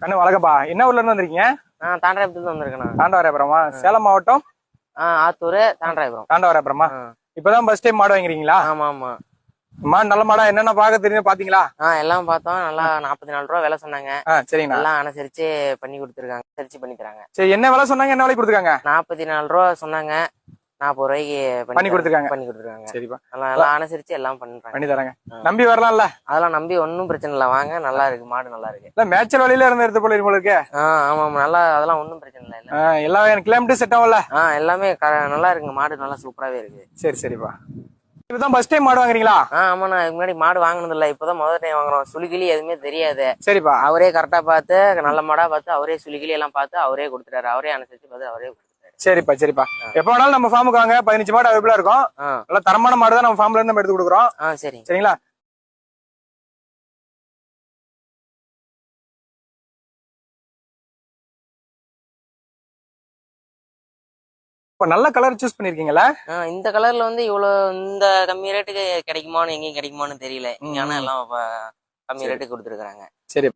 கண்ணு வணக்கம்ப்பா. என்ன ஊர்ல இருந்து வந்திருக்கீங்க? தாண்டராயபுரத்துல வந்திருக்கேண்ணா. தாண்டவராயபுரமா? சேலம் மாவட்டம் ஆத்தூர் தாண்டராயபுரம். தாண்டவராயபுரமா? இப்பதான் ஃபர்ஸ்ட் டைம் மாடு வாங்குறீங்களா? ஆமா ஆமா. மாடு நல்ல மாடா என்னென்ன பாக்க தெரியும் பாத்தீங்களா? எல்லாம் பார்த்தோம். நல்லா 44 ரூபா விலை சொன்னாங்க. சரிங்கண்ணா. எல்லாம் அனுசரிச்சு பண்ணி கொடுத்துருக்காங்க. அனுசரிச்சு பண்ணி தராங்க. சரி, என்ன விலை சொன்னாங்க, என்ன விலை கொடுத்துருக்காங்க? 44 ரூபா சொன்னாங்க. 40 ரூபாய்க்கு பண்ணி கொடுத்துருக்காங்க. சரிப்பா. நல்லா அனுசரிச்சு எல்லாம் பண்ணி தராங்க. நம்பி வரலாம்ல? அதெல்லாம் நம்பி ஒன்னும் பிரச்சனை இல்ல. வாங்க, நல்லா இருக்கு மாடு, நல்லா இருக்கு. இல்ல மேய்ச்சல் வழியில இருந்து எடுத்து போல உங்களுக்கு? ஆமா ஆமா, நல்லா. அதெல்லாம் ஒன்னும் பிரச்சனை இல்ல. எல்லா கிலோமீட்டர் செட் ஆகும்ல? எல்லாமே நல்லா இருக்குங்க. மாடு நல்லா சூப்பராவே இருக்கு. சரி சரிப்பா. இப்பதான் ஃபர்ஸ்ட் டைம் மாடு வாங்குறீங்களா? ஆமாண்ணா. இதுக்கு முன்னாடி மாடு வாங்கினது இல்ல. இப்பதான் முதல் டைம் வாங்குறோம். சுழிகிளி எதுவுமே தெரியாது. சரிப்பா. அவரே கரெக்டா பார்த்து, நல்ல மாடா பார்த்து, அவரே சுழிகிளி எல்லாம் பார்த்து அவரே கொடுத்துட்டாரு. அவரே அனுசரிச்சு பார்த்து அவரே கொடுத்துட்டாரு. சரிப்பா சரிப்பா. எப்ப வேணாலும் நம்ம ஃபார்முக்கு வாங்க. 15 மாடு அவைலபிளா இருக்கும். நல்லா தரமான மாடு தான் நம்ம ஃபார்ம்ல இருந்து நம்ம எடுத்து கொடுக்குறோம். சரி சரிங்களா? இப்ப நல்ல கலர் சூஸ் பண்ணிருக்கீங்களா? இந்த கலர்ல வந்து இவ்வளவு இந்த கம்மி ரேட்டுக்கு கிடைக்குமான்னு எங்கேயும் கிடைக்குமான்னு தெரியல. ஆனா எல்லாம் கம்மி ரேட்டுக்கு கொடுத்துருக்காங்க. சரி.